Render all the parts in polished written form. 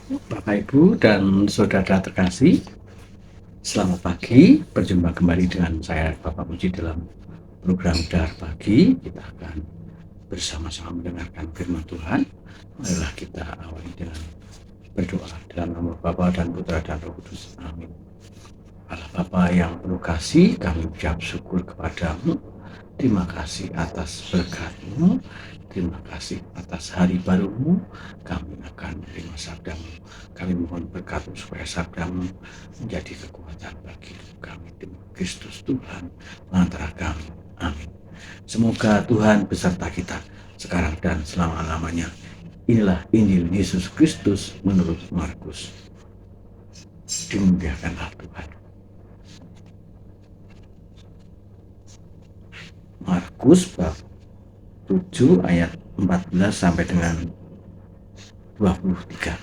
Bapak, Ibu, dan saudara terkasih, selamat pagi. Berjumpa kembali dengan saya, Bapak Puji, dalam program Dar Pagi. Kita akan bersama-sama mendengarkan firman Tuhan. Marilah kita awali dengan berdoa dalam nama Bapa dan Putra dan Roh Kudus. Amin. Allah Bapa yang penuh kasih, kami ucap syukur kepadamu. Terima kasih atas berkat-Mu. Terima kasih atas hari baru-Mu. Kami akan menerima sabda-Mu. Kami mohon berkat-Mu supaya sabda-Mu menjadi kekuatan bagi hidup kami demi Kristus Tuhan antara kami. Amin. Semoga Tuhan beserta kita sekarang dan selama-lamanya. Inilah Injil Yesus Kristus menurut Markus. Dimuliakanlah Tuhan. Markus bab 7 ayat 14 sampai dengan 23.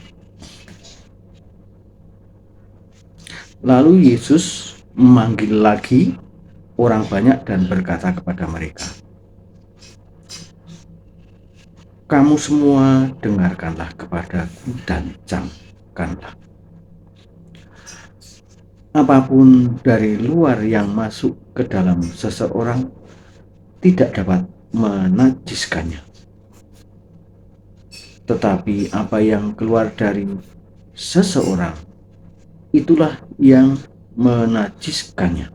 Lalu Yesus memanggil lagi orang banyak dan berkata kepada mereka, "Kamu semua dengarkanlah kepadaku dan camkanlah. Apapun dari luar yang masuk ke dalam seseorang tidak dapat menajiskannya. Tetapi apa yang keluar dari seseorang, itulah yang menajiskannya.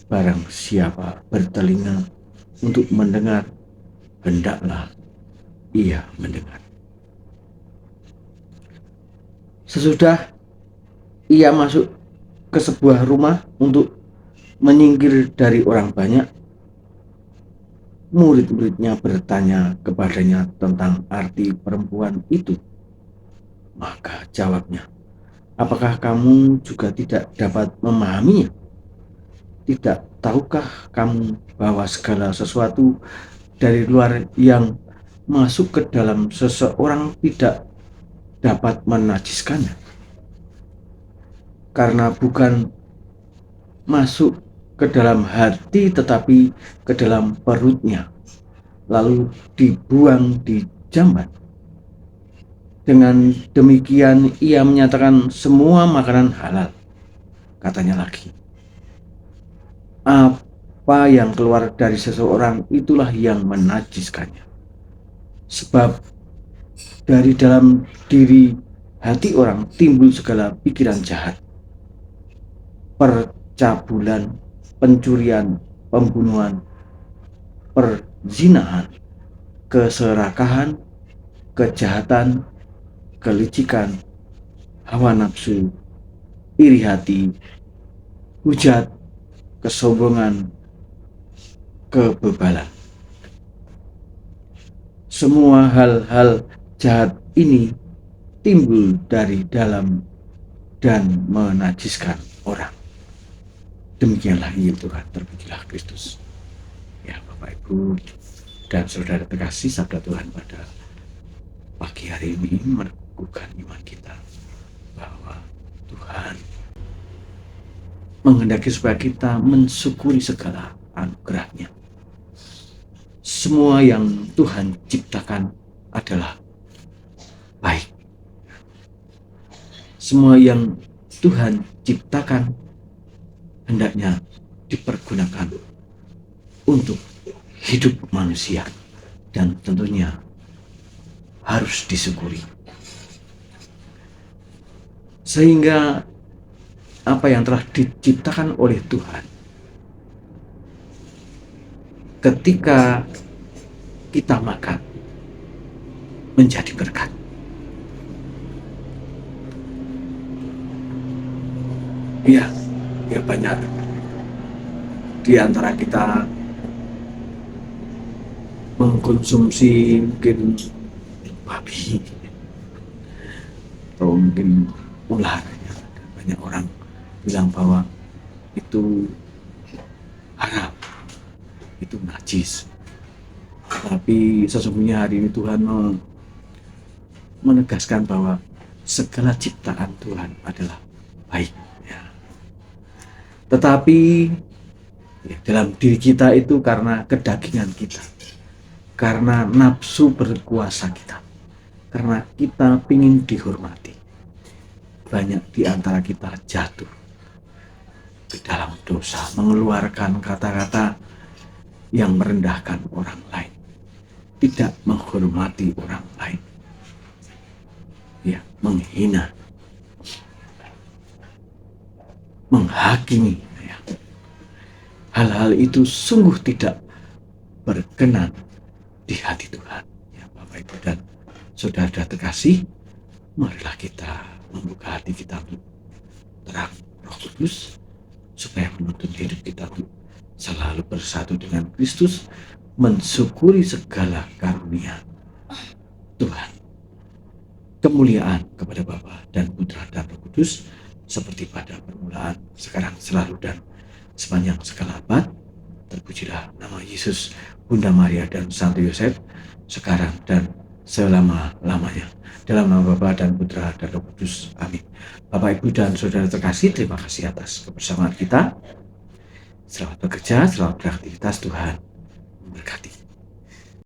Barang siapa bertelinga untuk mendengar, hendaklah ia mendengar." Sesudah ia masuk ke sebuah rumah untuk menyingkir dari orang banyak, murid-muridnya bertanya kepadanya tentang arti perempuan itu. Maka jawabnya, "Apakah kamu juga tidak dapat memahaminya? Tidak tahukah kamu bahwa segala sesuatu dari luar yang masuk ke dalam seseorang tidak dapat menajiskannya? Karena bukan masuk ke dalam hati tetapi ke dalam perutnya, lalu dibuang di jamban. Dengan demikian ia menyatakan semua makanan halal." Katanya lagi, "Apa yang keluar dari seseorang itulah yang menajiskannya. Sebab dari dalam diri hati orang timbul segala pikiran jahat, percabulan, pencurian, pembunuhan, perzinahan, keserakahan, kejahatan, kelicikan, hawa nafsu, iri hati, hujat, kesombongan, kebebalan. Semua hal-hal jahat ini timbul dari dalam dan menajiskan orang." Demikianlah Injil Tuhan. Terpujilah Kristus. Ya, Bapak, Ibu, dan saudara terkasih, sabda Tuhan pada pagi hari ini meneguhkan iman kita bahwa Tuhan menghendaki supaya kita mensyukuri segala anugerah-Nya. Semua yang Tuhan ciptakan adalah baik. Semua yang Tuhan ciptakan hendaknya dipergunakan untuk hidup manusia dan tentunya harus disyukuri. Sehingga apa yang telah diciptakan oleh Tuhan, ketika kita makan, menjadi berkat. Ya, ya, banyak di antara kita mengkonsumsi mungkin babi atau mungkin ular. Ya. Banyak orang bilang bahwa itu haram, itu najis. Tapi sesungguhnya hari ini Tuhan menegaskan bahwa segala ciptaan Tuhan adalah baik. Ya. Tetapi ya, dalam diri kita itu karena kedagingan kita, karena nafsu berkuasa kita, karena kita ingin dihormati. Banyak di antara kita jatuh ke dalam dosa, mengeluarkan kata-kata yang merendahkan orang lain, tidak menghormati orang lain, ya, menghina, menghakimi, ya. Hal-hal itu sungguh tidak berkenan di hati Tuhan, ya. Bapak Ibu dan saudara terkasih, marilah kita membuka hati kita untuk terang Roh Kudus, supaya menuntun hidup kita untuk selalu bersatu dengan Kristus, mensyukuri segala karunia Tuhan. Kemuliaan kepada Bapa dan Putra dan Roh Kudus, seperti pada permulaan, sekarang, selalu, dan sepanjang segala abad. Terpujilah nama Yesus, Bunda Maria, dan Santo Yosef, sekarang dan selama-lamanya. Dalam nama Bapa dan Putra dan Roh Kudus. Amin. Bapak, Ibu, dan saudara terkasih, terima kasih atas kebersamaan kita. Selamat bekerja, selamat beraktivitas. Tuhan